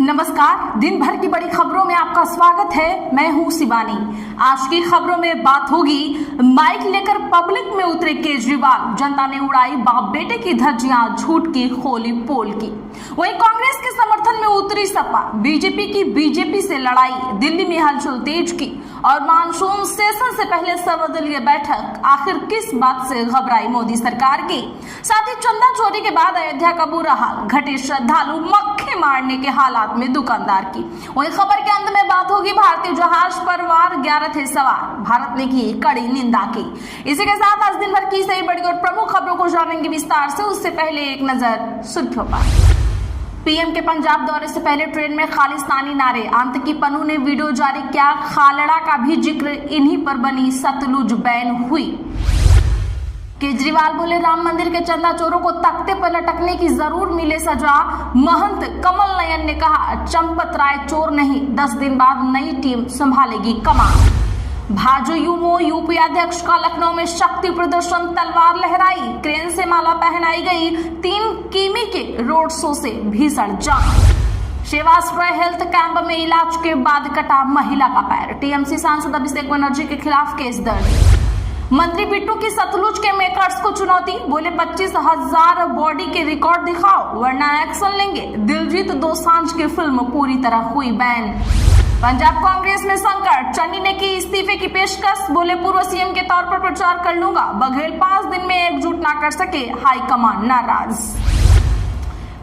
नमस्कार, दिन भर की बड़ी खबरों में आपका स्वागत है। मैं हूं शिवानी। आज की खबरों में बात होगी, माइक लेकर पब्लिक में उतरे केजरीवाल, जनता ने उड़ाई बाप बेटे की धज्जियां, झूठ की खोली पोल की। वहीं कांग्रेस के समर्थन में उतरी सपा, बीजेपी से लड़ाई, दिल्ली में हलचल तेज की और मानसून सेशन से पहले सर्वदलीय बैठक, आखिर किस बात से घबराई मोदी सरकार की। साथ ही चंदा चोरी के बाद अयोध्या का बुरा हाल, घटे श्रद्धालु मक्खी मारने के हालात में दुकानदार की। वहीं खबर के अंत में बात होगी, भारतीय जहाज पर वार, 11 थे सवार, भारत ने की कड़ी निंदा की। इसी के साथ आज दिन भर की सही बड़ी और प्रमुख खबरों को जानेंगे विस्तार से। उससे पहले एक नजर सुर्खियों पर। पीएम के पंजाब दौरे से पहले ट्रेन में खालिस्तानी नारे, आतंकी की पन्नू ने वीडियो जारी किया, खालड़ा का भी जिक्र, इन्हीं पर बनी सतलुज बैन हुई। केजरीवाल बोले, राम मंदिर के चंदा चोरों को तख्ते पर लटकने की जरूर मिले सजा। महंत कमल नयन ने कहा, चंपत राय चोर नहीं, 10 दिन बाद नई टीम संभालेगी कमान। भाजयुमो यूपी अध्यक्ष का लखनऊ में शक्ति प्रदर्शन, तलवार लहराई, क्रेन से माला पहनाई गई, 3 किमी के रोड शो से भीषण जंग। सेवाश्रय हेल्थ कैंप में इलाज के बाद कटा महिला का पैर, टीएमसी सांसद अभिषेक बनर्जी के खिलाफ केस दर्ज। मंत्री बिट्टू की सतलुज के मेकर्स को चुनौती, बोले 25,000 बॉडी के रिकॉर्ड दिखाओ वरना एक्शन लेंगे। दिलजीत दोसांझ की फिल्म पूरी तरह हुई बैन। पंजाब कांग्रेस में संकट, चन्नी ने की इस्तीफे की पेशकश, बोले पूर्व सीएम के तौर पर प्रचार कर लूंगा। बघेल 5 दिन में एकजुट ना कर सके, हाईकमान नाराज।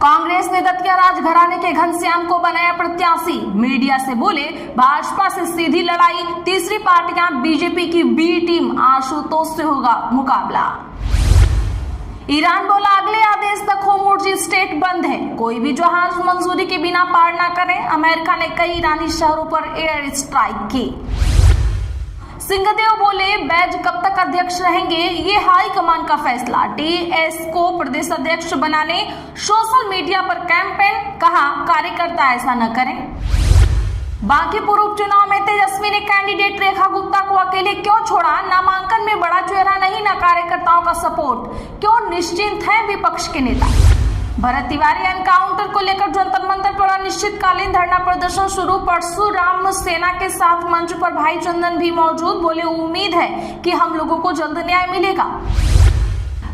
कांग्रेस ने दतिया राज घराने के घनश्याम को बनाया प्रत्याशी, मीडिया से बोले भाजपा से सीधी लड़ाई, तीसरी पार्टियां बीजेपी की बी टीम, आशुतोष से होगा मुकाबला। ईरान बोला अगले आदेश तक होर्मुज़ स्ट्रेट बंद है, कोई भी जहाज मंजूरी के बिना पार न करे। अमेरिका ने कई ईरानी शहरों पर एयर स्ट्राइक की। सिंहदेव बोले बैज कब तक अध्यक्ष रहेंगे, ये हाईकमान का फैसला। टीएस को प्रदेश अध्यक्ष बनाने, सोशल मीडिया पर कैंपेन, कहा कार्यकर्ता ऐसा न करें। बांकीपुर उपचुनाव में तेजस्वी ने कैंडिडेट रेखा गुप्ता को अकेले क्यों छोड़ा, नामांकन में बड़ा चेहरा नहीं न कार्यकर्ताओं का सपोर्ट, क्यों निश्चिंत है विपक्ष के नेता। भरत तिवारी एनकाउंटर को लेकर जंतर मंतर पर अनिश्चितकालीन धरना प्रदर्शन शुरू, परशुराम सेना के साथ मंच पर भाई चंदन भी मौजूद, बोले उम्मीद है कि हम लोगों को जल्द न्याय मिलेगा।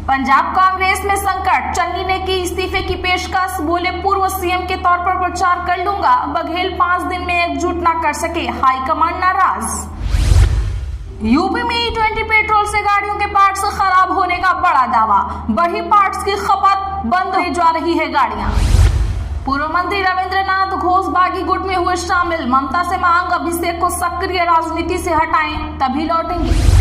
पंजाब कांग्रेस में संकट, चन्नी ने की इस्तीफे की पेशकश, बोले पूर्व सीएम के तौर पर प्रचार कर लूंगा। बघेल 5 दिन में एकजुट ना कर सके, हाईकमान नाराज। यूपी में E20 पेट्रोल से गाड़ियों के पार्ट्स खराब होने का बड़ा दावा, बढ़ी पार्ट्स की खपत, बंद हो जा रही है गाड़ियां। पूर्व मंत्री रविंद्रनाथ घोष बागी गुट में हुए शामिल, ममता से मांग अभिषेक को सक्रिय राजनीति से हटाएं तभी लौटेंगे।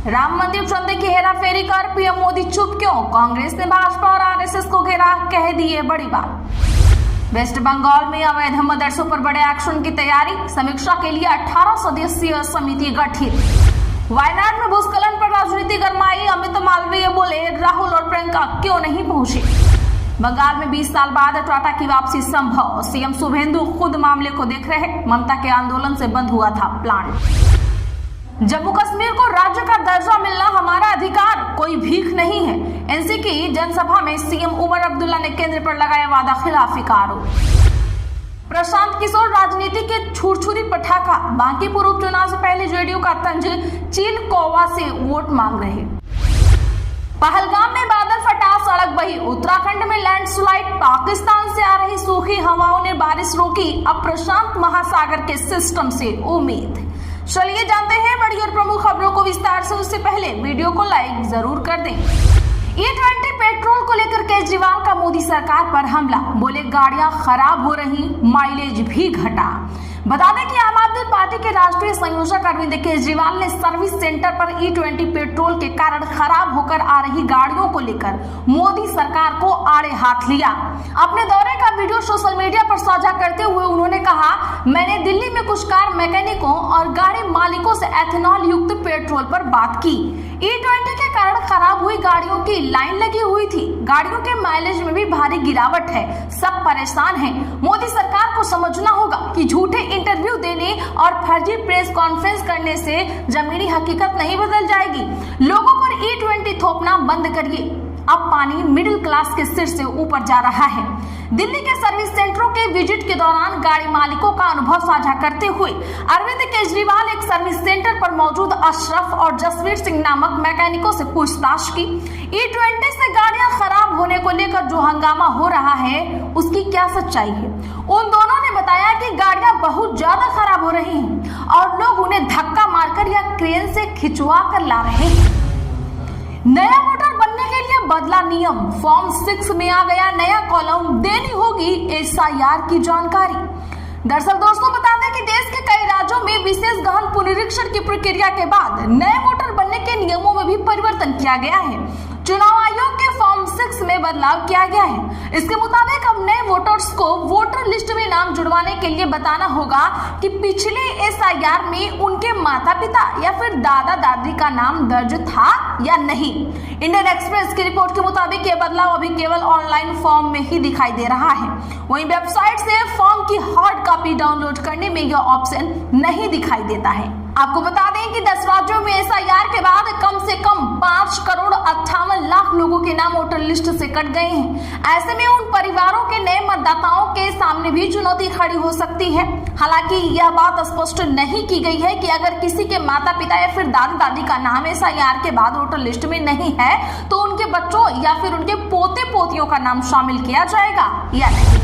राम मंदिर चंदे की हेराफेरी कर पीएम मोदी चुप क्यों, कांग्रेस ने भाजपा और आरएसएस को घेरा, कह दी है बड़ी बात। वेस्ट बंगाल में अवैध मदरसों पर बड़े एक्शन की तैयारी, समीक्षा के लिए 18 सदस्यीय समिति गठित। वायनाड में भूस्खलन पर राजनीति गरमाई, अमित मालवीय बोले राहुल और प्रियंका क्यों नहीं पहुंचे। बंगाल में 20 साल बाद टाटा की वापसी संभव, सीएम शुभेंदु खुद मामले को देख रहे, ममता के आंदोलन से बंद हुआ था प्लांट। जम्मू कश्मीर को राज्य का दर्जा मिलना हमारा अधिकार, कोई भीख नहीं है। एनसी की जनसभा में सीएम उमर अब्दुल्ला ने केंद्र पर लगाया वादा खिलाफी का आरोप। प्रशांत किशोर राजनीति के छुरछुरी पटाखा, बांकीपुर उपचुनाव से पहले जेडीयू का तंज, चील कौवा से वोट मांग रहे। पहलगाम में बादल फटा, सड़क बही, उत्तराखंड में लैंडस्लाइड, पाकिस्तान से आ रही सूखी हवाओं ने बारिश रोकी, अब प्रशांत महासागर के सिस्टम से उम्मीद। चलिए जानते हैं बड़ी और प्रमुख खबरों को विस्तार से। उससे पहले वीडियो को लाइक जरूर कर दें। E20 पेट्रोल को लेकर केजरीवाल का मोदी सरकार पर हमला, बोले गाड़ियां खराब हो रही, माइलेज भी घटा। बता दें कि आम आदमी पार्टी के राष्ट्रीय संयोजक अरविंद केजरीवाल ने सर्विस सेंटर पर E20 पेट्रोल के कारण खराब होकर आ रही गाड़ियों को लेकर मोदी सरकार को आड़े हाथ लिया। अपने दौरे का वीडियो सोशल मीडिया पर साझा करते हुए उन्होंने कहा, मैंने दिल्ली में कुछ कार मैकेनिकों और गाड़ी मालिकों से एथेनॉल युक्त पेट्रोल पर बात की। E20 के कारण खराब हुई गाड़ियों की लाइन लगी हुई थी, गाड़ियों के माइलेज में भी भारी गिरावट है, सब परेशान हैं। मोदी सरकार को समझना होगा कि झूठे इंटरव्यू देने और फर्जी प्रेस कॉन्फ्रेंस करने से जमीनी हकीकत नहीं बदल जाएगी। लोगों पर E20 थोपना बंद करिए। अब पानी मिडिल क्लास के सिर से ऊपर जा रहा है। दिल्ली के सर्विस सेंटरों के विजिट के दौरान गाड़ी मालिकों का अनुभव साझा करते हुए अरविंद केजरीवाल एक सर्विस सेंटर पर मौजूद अशरफ और जसवीर सिंह नामक मैकेनिकों से पूछताछ की। E20 से गाड़ियां खराब होने को लेकर जो हंगामा हो रहा है उसकी क्या सच्चाई है। उन दोनों ने बताया कि गाड़ियां बहुत ज्यादा खराब हो रही हैं और लोग उन्हें धक्का मारकर या क्रेन से खिंचवा कर ला रहे हैं। नया वोटर बनने के लिए बदला नियम, फॉर्म 6 में आ गया नया कॉलम, देनी होगी SIR की जानकारी। दरअसल दोस्तों बता दें कि देश के कई राज्यों में विशेष गहन पुनरीक्षण की प्रक्रिया के बाद नए वोटर बनने के नियमों में भी परिवर्तन किया गया है। चुनाव आयोग के फॉर्म 6 में बदलाव किया गया है। इसके मुताबिक अब नए वोटर्स को वोटर लिस्ट में नाम जुड़वाने के लिए बताना होगा कि पिछले SIR में उनके माता पिता या फिर दादा दादी का नाम दर्ज था या नहीं। इंडियन एक्सप्रेस की रिपोर्ट के मुताबिक ये बदलाव अभी केवल ऑनलाइन फॉर्म में ही दिखाई दे रहा है। वहीं वेबसाइट से फॉर्म की हार्ड कॉपी डाउनलोड करने में यह ऑप्शन नहीं दिखाई देता है। आपको बता दें कि 10 राज्यों में SIR के बाद कम से कम 5,58,00,000 लोगों के नाम वोटर लिस्ट से कट गए हैं। ऐसे में उन परिवारों के नए मतदाताओं के सामने भी चुनौती खड़ी हो सकती है। हालांकि यह बात स्पष्ट नहीं की गई है कि अगर किसी के माता पिता या फिर दादा दादी का नाम SIR के बाद वोटर लिस्ट में नहीं है तो उनके बच्चों या फिर उनके पोते पोतियों का नाम शामिल किया जाएगा या नहीं।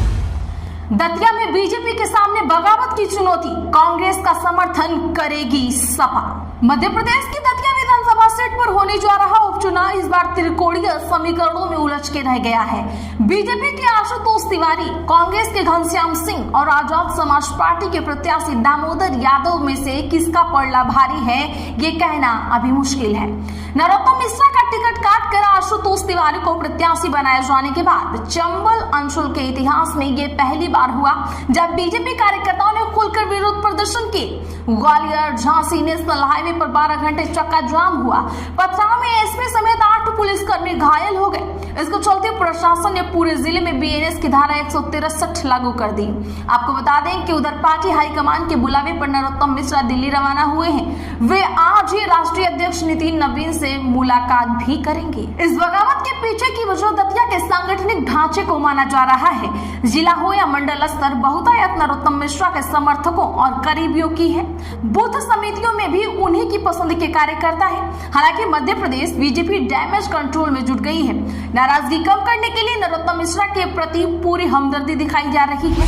दतिया में बीजेपी के सामने बगावत की चुनौती, कांग्रेस का समर्थन करेगी सपा। मध्य प्रदेश की दतिया विधानसभा सीट पर होने जा रहा उपचुनाव इस बार त्रिकोणीय समीकरणों में उलझ के रह गया है। बीजेपी के आशुतोष तिवारी, कांग्रेस के घनश्याम सिंह और आजाद समाज पार्टी के प्रत्याशी दामोदर यादव में से किसका पलड़ा भारी है ये कहना अभी मुश्किल है। नरोत्तम मिश्रा का टिकट काट कर आशुतोष तिवारी को प्रत्याशी बनाए जाने के बाद चंबल अंचल के इतिहास में ये पहली बार हुआ जब बीजेपी कार्यकर्ताओं ने खुलकर विरोध प्रदर्शन किए। ग्वालियर झांसी नेशनल हाईवे पर 12 घंटे चक्का जाम हुआ। पथराव में एसपी समेत 8 पुलिसकर्मी घायल हो गए। इसको चलते प्रशासन ने पूरे जिले में BNS की धारा 163 लागू कर दी। आपको बता दें कि उधर पार्टी हाईकमान के बुलावे पर नरोत्तम मिश्रा दिल्ली रवाना हुए हैं। वे आज ही राष्ट्रीय अध्यक्ष नितिन नवीन से मुलाकात भी करेंगे। इस बगावत के पीछे की वजह दतिया के सांगठनिक ढांचे को माना जा रहा है। जिला हो या मंडल स्तर बहुतायत नरोत्तम मिश्रा के समर्थकों और करीबियों की है। बूथ समितियों में भी उन्हीं की पसंद के कार्यकर्ता है। हालांकि Madhya Pradesh BJP damage control में जुट गई है। नाराजगी कम करने के लिए नरोत्तम मिश्रा के प्रति पूरी हमदर्दी दिखाई जा रही है।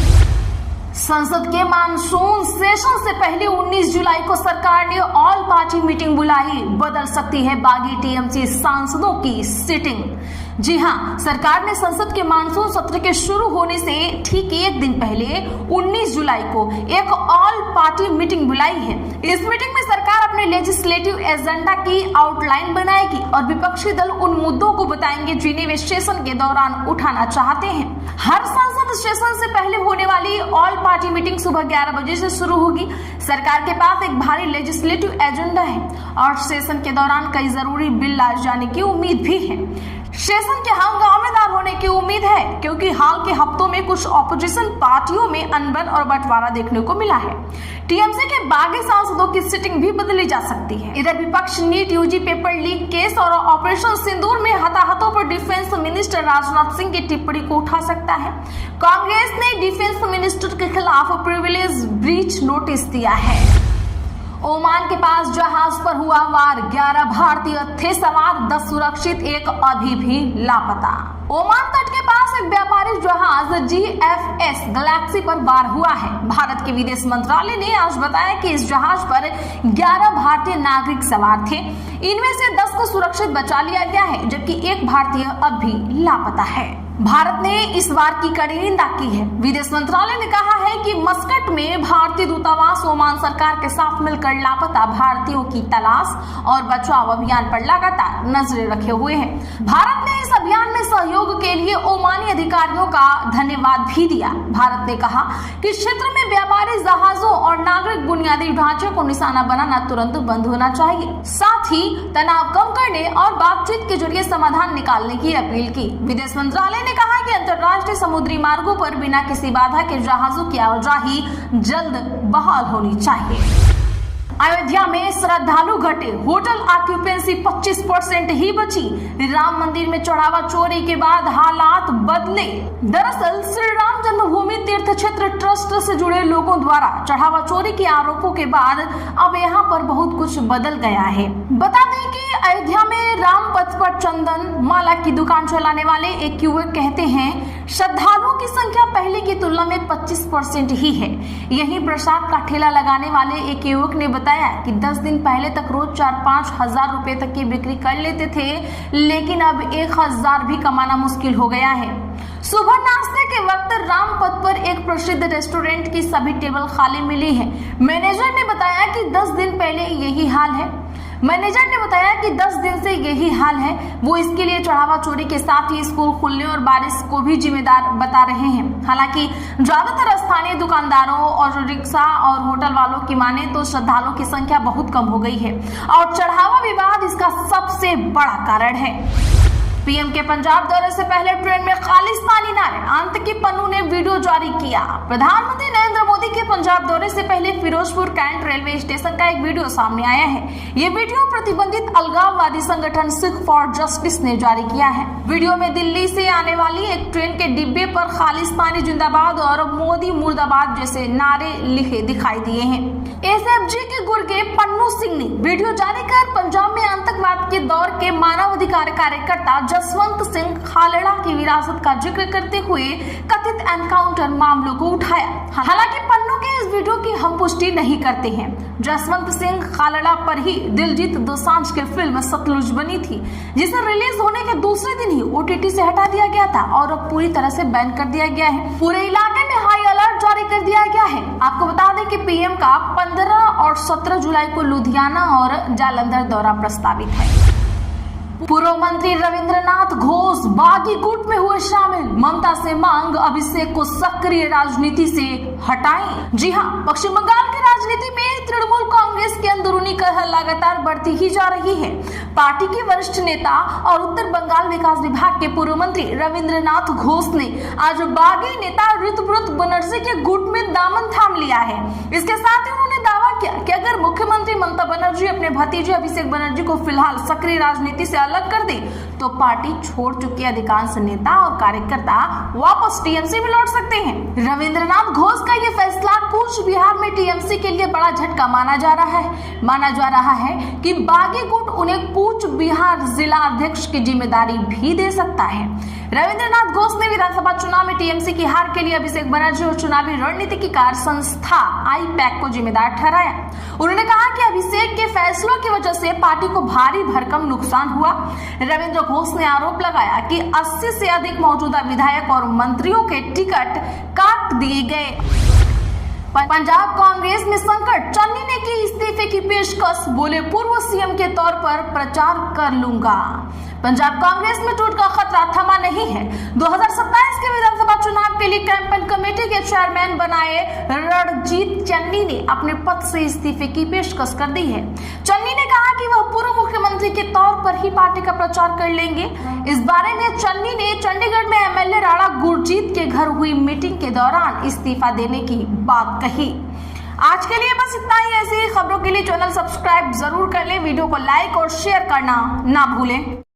संसद के मानसून सेशन से पहले 19 जुलाई को सरकार ने ऑल पार्टी मीटिंग बुलाई। बदल सकती है बागी TMC सांसदों की सिटिंग। जी हां, सरकार ने संसद के मानसून सत्र के शुरू होने से ठीक एक दिन पहले 19 जुलाई को एक ऑल पार्टी मीटिंग बुलाई है। इस मीटिंग में सरकार अपने लेजिस्लेटिव एजेंडा की आउटलाइन बनाएगी और विपक्षी दल उन मुद्दों को बताएंगे जिन्हें वे सेशन के दौरान उठाना चाहते हैं। हर संसद सेशन से पहले होने वाली ऑल पार्टी मीटिंग सुबह 11 बजे से शुरू होगी। सरकार के पास एक भारी लेजिस्लेटिव एजेंडा है और सेशन के दौरान कई जरूरी बिल लाए जाने की उम्मीद भी है। सेशन के हंगामेदार होने की उम्मीद है क्योंकि हाल के हफ्तों में कुछ ऑपोजिशन पार्टियों में अनबन और बंटवारा देखने को मिला है। TMC के बागी सांसदों की सिटिंग भी बदली जा सकती है। इधर विपक्ष NEET UG paper leak case और ऑपरेशन सिंदूर में हताहतों पर डिफेंस मिनिस्टर राजनाथ सिंह की टिप्पणी को उठा सकता है। कांग्रेस ने डिफेंस मिनिस्टर के खिलाफ प्रिविलेज ब्रीच नोटिस दिया है। ओमान के पास जहाज पर हुआ वार, 11 भारतीय थे सवार, 10 सुरक्षित, एक अभी भी लापता। ओमान तट के पास एक व्यापारिक जहाज GFS गैलेक्सी पर वार हुआ है। भारत के विदेश मंत्रालय ने आज बताया कि इस जहाज पर 11 भारतीय नागरिक सवार थे। इनमें से 10 को सुरक्षित बचा लिया गया है जबकि एक भारतीय अब भी लापता है। भारत ने इस वार की कड़ी निंदा की है। विदेश मंत्रालय ने कहा है कि मस्कट में भारतीय दूतावास ओमान सरकार के साथ मिलकर लापता भारतीयों की तलाश और बचाव अभियान पर लगातार नजरें रखे हुए है। भारत ने इस अभियान में सहयोग के लिए ओमानी अधिकारियों का धन्यवाद भी दिया। भारत ने कहा कि क्षेत्र में व्यापारी जहाजों और नागरिक बुनियादी ढांचे को निशाना बनाना तुरंत बंद होना चाहिए। साथ ही तनाव कम करने और बातचीत के जरिए समाधान निकालने की अपील की। विदेश मंत्रालय ने कहा कि अंतर्राष्ट्रीय समुद्री मार्गों पर बिना किसी बाधा के जहाजों की आवाजाही जल्द बहाल होनी चाहिए। अयोध्या में श्रद्धालु घटे, होटल ऑक्यूपेंसी 25% ही बची। राम मंदिर में चढ़ावा चोरी के बाद हालात बदले। दरअसल श्री राम जन्मभूमि तीर्थ क्षेत्र ट्रस्ट से जुड़े लोगों द्वारा चढ़ावा चोरी के आरोपों के बाद अब यहाँ पर बहुत कुछ बदल गया है। बता दें कि अयोध्या में राम पथ पर चंदन माला की दुकान चलाने वाले एक युवक कहते हैं श्रद्धालुओं की संख्या पहले की तुलना में 25% ही है। यही प्रसाद का ठेला लगाने वाले एक युवक ने बताया कि 10 दिन पहले तक रोज 4-5 हजार रुपए तक की बिक्री कर लेते थे, लेकिन अब 1000 भी कमाना मुश्किल हो गया है। सुबह नाश्ते के वक्त राम पथ पर एक प्रसिद्ध रेस्टोरेंट की सभी टेबल खाली मिली है। मैनेजर ने बताया कि 10 दिन से यही हाल है। वो इसके लिए चढ़ावा चोरी के साथ ही स्कूल खुलने और बारिश को भी जिम्मेदार बता रहे हैं। हालांकि ज्यादातर स्थानीय दुकानदारों और रिक्शा और होटल वालों की माने तो श्रद्धालुओं की संख्या बहुत कम हो गई है और चढ़ावा विवाद इसका सबसे बड़ा कारण है। पीएम के पंजाब दौरे से पहले ट्रेन में खालिस्तानी नारे, आतंकी पन्नू ने वीडियो जारी किया। प्रधानमंत्री नरेंद्र मोदी के पंजाब दौरे से पहले फिरोजपुर कैंट रेलवे स्टेशन का एक वीडियो सामने आया है। ये वीडियो प्रतिबंधित अलगाववादी संगठन सिख फॉर जस्टिस ने जारी किया है। वीडियो में दिल्ली से आने वाली एक ट्रेन के डिब्बे पर खालिस्तानी जिंदाबाद और मोदी मुर्दाबाद जैसे नारे लिखे दिखाई दिए हैं। एसएफजी के गुर्गे पन्नू सिंह ने वीडियो जारी कर पंजाब में आतंकवाद के दौर के मानवाधिकार कार्यकर्ता जसवंत सिंह खालड़ा की विरासत का जिक्र करते हुए कथित एनकाउंटर मामलों को उठाया। हालांकि पन्नू के इस वीडियो की हम पुष्टि नहीं करते हैं। जसवंत सिंह खालड़ा पर ही दिलजीत दोसांझ की फिल्म सतलुज बनी थी, जिसे रिलीज होने के दूसरे दिन ही ओटीटी से हटा दिया गया था और अब पूरी तरह से बैन कर दिया गया है। पूरे इलाके में हाई अलर्ट जारी कर दिया गया है। आपको बता दें कि पीएम का 15 और 17 जुलाई को लुधियाना और जालंधर दौरा प्रस्तावित है। पूर्व मंत्री रविंद्रनाथ घोष बागी गुट में हुए शामिल, ममता से मांग अभिषेक को सक्रिय राजनीति से हटाएं। जी हां, पश्चिम बंगाल की राजनीति में तृणमूल कांग्रेस की अंदरूनी कलह लगातार बढ़ती ही जा रही है। पार्टी के वरिष्ठ नेता और उत्तर बंगाल विकास विभाग के पूर्व मंत्री रविंद्रनाथ घोष ने आज बागी नेता ऋतुव्रत बनर्जी के गुट में दामन थाम लिया है। इसके साथ ही उन्होंने दावा किया कि अगर मुख्यमंत्री ममता बनर्जी अपने भतीजे अभिषेक बनर्जी को फिलहाल सक्रिय राजनीति से अलग कर दे तो पार्टी छोड़ चुके अधिकांश नेता और कार्यकर्ता वापस टीएमसी में लौट सकते हैं। रविंद्रनाथ घोष का यह फैसला कूच बिहार में टीएमसी के लिए बड़ा झटका माना जा रहा है कि बागी गुट उन्हें कूच बिहार जिला अध्यक्ष की जिम्मेदारी भी दे सकता है। रविंद्रनाथ घोष ने विधानसभा चुनाव में टीएमसी की हार के लिए अभिषेक बनर्जी और चुनावी रणनीतिकार संस्था आईपैक को जिम्मेदार ठहराया। उन्होंने कहा कि अभिषेक के फैसलों की वजह से पार्टी को भारी भरकम नुकसान हुआ। रविंद्र घोष ने आरोप लगाया कि 80 से अधिक मौजूदा विधायक और मंत्रियों के टिकट काट दिए गए। पंजाब कांग्रेस में संकट, चन्नी ने की इस्तीफे की पेशकश, बोले पूर्व सीएम के तौर पर प्रचार कर लूंगा। पंजाब कांग्रेस में टूट का खतरा थमा नहीं है। 2027 के विधानसभा चुनाव के लिए कैंपेन कमेटी के चेयरमैन बनाए रणजीत चन्नी ने अपने पद से इस्तीफे की पेशकश कर दी है। चन्नी ने कहा कि वह पूर्व मुख्यमंत्री के तौर पर ही पार्टी का प्रचार कर लेंगे। इस बारे में चन्नी ने चंडीगढ़ में एमएलए राणा गुरजीत के घर हुई मीटिंग के दौरान इस्तीफा देने की बात कही। आज के लिए बस इतना ही। ऐसी खबरों के लिए चैनल सब्सक्राइब जरूर कर लें, वीडियो को लाइक और शेयर करना ना भूलें।